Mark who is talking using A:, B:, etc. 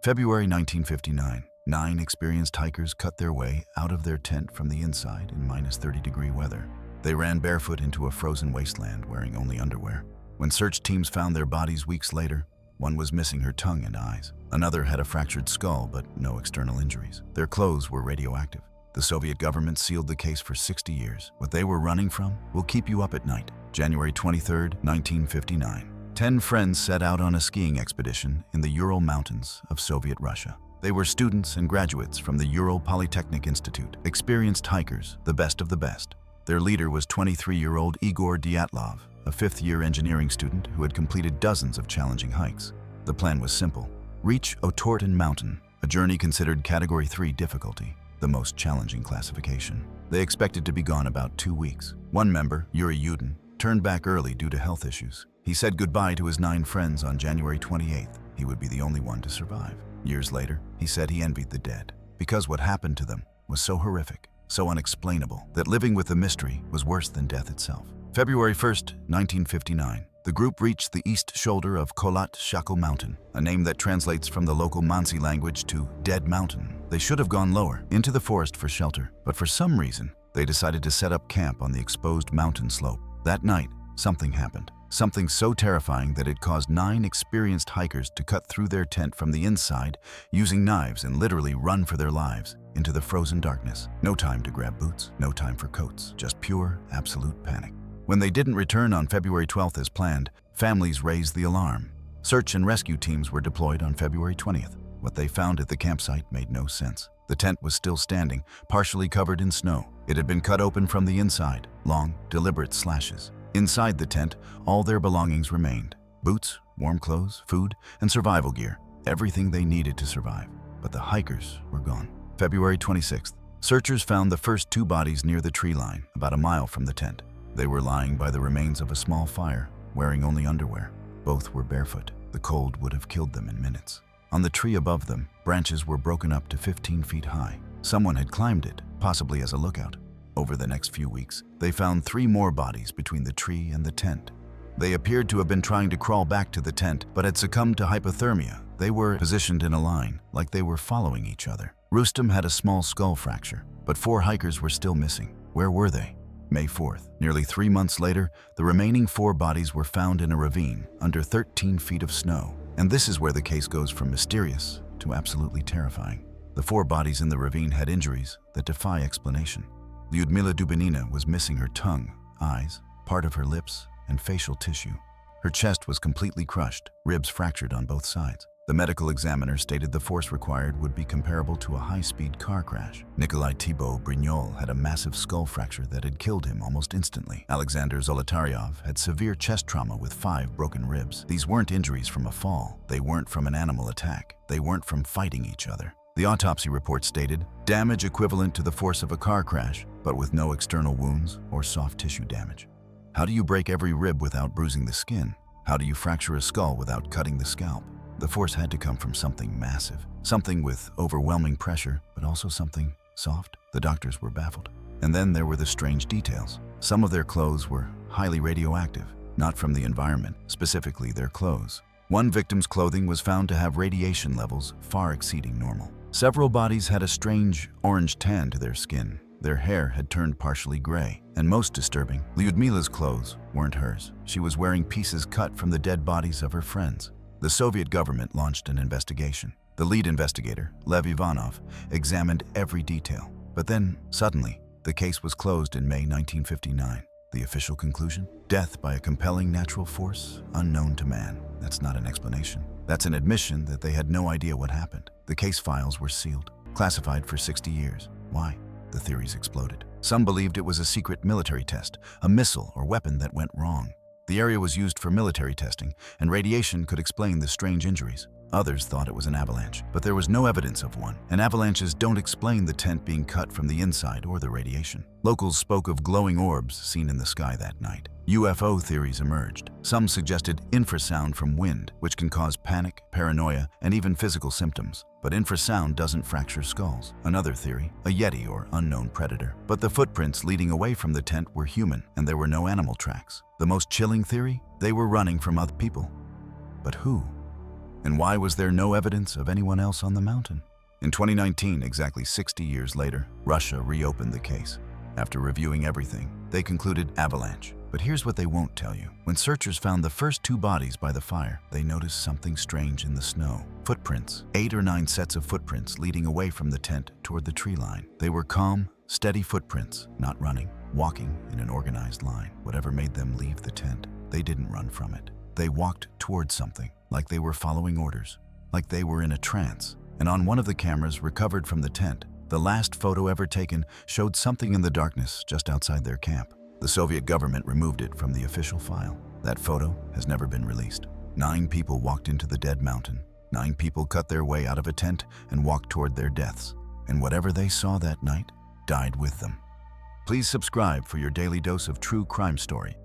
A: February 1959. 9 experienced hikers cut their way out of their tent from the inside in -30-degree weather. They ran barefoot into a frozen wasteland wearing only underwear. When search teams found their bodies weeks later, one was missing her tongue and eyes. Another had a fractured skull but no external injuries. Their clothes were radioactive. The Soviet government sealed the case for 60 years. What they were running from will keep you up at night. January 23, 1959. 10 friends set out on a skiing expedition in the Ural Mountains of Soviet Russia. They were students and graduates from the Ural Polytechnic Institute, experienced hikers, the best of the best. Their leader was 23-year-old Igor Dyatlov, a fifth-year engineering student who had completed dozens of challenging hikes. The plan was simple: reach Otorten Mountain, a journey considered Category 3 difficulty, the most challenging classification. They expected to be gone about 2 weeks. One member, Yuri Yudin, turned back early due to health issues. He said goodbye to his 9 friends on January 28th. He would be the only one to survive. Years later, he said he envied the dead, because what happened to them was so horrific, so unexplainable, that living with the mystery was worse than death itself. February 1st, 1959. The group reached the east shoulder of Kholat Shako Mountain, a name that translates from the local Mansi language to Dead Mountain. They should have gone lower, into the forest for shelter, but for some reason, they decided to set up camp on the exposed mountain slope. That night, something happened. Something so terrifying that it caused 9 experienced hikers to cut through their tent from the inside, using knives, and literally run for their lives into the frozen darkness. No time to grab boots, no time for coats, just pure, absolute panic. When they didn't return on February 12th as planned, families raised the alarm. Search and rescue teams were deployed on February 20th. What they found at the campsite made no sense. The tent was still standing, partially covered in snow. It had been cut open from the inside, long, deliberate slashes. Inside the tent, all their belongings remained: boots, warm clothes, food, and survival gear, everything they needed to survive. But the hikers were gone. February 26th. Searchers found the first 2 bodies near the tree line, about a mile from the tent. They were lying by the remains of a small fire, wearing only underwear. Both were barefoot. The cold would have killed them in minutes. On the tree above them, branches were broken up to 15 feet high. Someone had climbed it, possibly as a lookout. Over the next few weeks, they found 3 more bodies between the tree and the tent. They appeared to have been trying to crawl back to the tent, but had succumbed to hypothermia. They were positioned in a line, like they were following each other. Rustem had a small skull fracture, but 4 hikers were still missing. Where were they? May 4th. Nearly 3 months later, the remaining 4 bodies were found in a ravine under 13 feet of snow. And this is where the case goes from mysterious to absolutely terrifying. The 4 bodies in the ravine had injuries that defy explanation. Lyudmila Dubinina was missing her tongue, eyes, part of her lips, and facial tissue. Her chest was completely crushed, ribs fractured on both sides. The medical examiner stated the force required would be comparable to a high-speed car crash. Nikolai Thibault Brignol had a massive skull fracture that had killed him almost instantly. Alexander Zolotaryov had severe chest trauma with 5 broken ribs. These weren't injuries from a fall. They weren't from an animal attack. They weren't from fighting each other. The autopsy report stated, damage equivalent to the force of a car crash, but with no external wounds or soft tissue damage. How do you break every rib without bruising the skin? How do you fracture a skull without cutting the scalp? The force had to come from something massive, something with overwhelming pressure, but also something soft. The doctors were baffled. And then there were the strange details. Some of their clothes were highly radioactive, not from the environment, specifically their clothes. One victim's clothing was found to have radiation levels far exceeding normal. Several bodies had a strange orange tan to their skin. Their hair had turned partially gray. And most disturbing, Lyudmila's clothes weren't hers. She was wearing pieces cut from the dead bodies of her friends. The Soviet government launched an investigation. The lead investigator, Lev Ivanov, examined every detail. But then, suddenly, the case was closed in May 1959. The official conclusion? Death by a compelling natural force unknown to man. That's not an explanation. That's an admission that they had no idea what happened. The case files were sealed, classified for 60 years. Why? The theories exploded. Some believed it was a secret military test, a missile or weapon that went wrong. The area was used for military testing, and radiation could explain the strange injuries. Others thought it was an avalanche, but there was no evidence of one, and avalanches don't explain the tent being cut from the inside or the radiation. Locals spoke of glowing orbs seen in the sky that night. UFO theories emerged. Some suggested infrasound from wind, which can cause panic, paranoia, and even physical symptoms. But infrasound doesn't fracture skulls. Another theory, a yeti or unknown predator. But the footprints leading away from the tent were human, and there were no animal tracks. The most chilling theory? They were running from other people. But who? And why was there no evidence of anyone else on the mountain? In 2019, exactly 60 years later, Russia reopened the case. After reviewing everything, they concluded avalanche. But here's what they won't tell you. When searchers found the first 2 bodies by the fire, they noticed something strange in the snow. Footprints. 8 or 9 sets of footprints leading away from the tent toward the tree line. They were calm, steady footprints, not running, walking in an organized line. Whatever made them leave the tent, they didn't run from it. They walked towards something, like they were following orders, like they were in a trance. And on one of the cameras recovered from the tent, the last photo ever taken showed something in the darkness just outside their camp. The Soviet government removed it from the official file. That photo has never been released. 9 people walked into the dead mountain. 9 people cut their way out of a tent and walked toward their deaths. And whatever they saw that night died with them. Please subscribe for your daily dose of true crime story.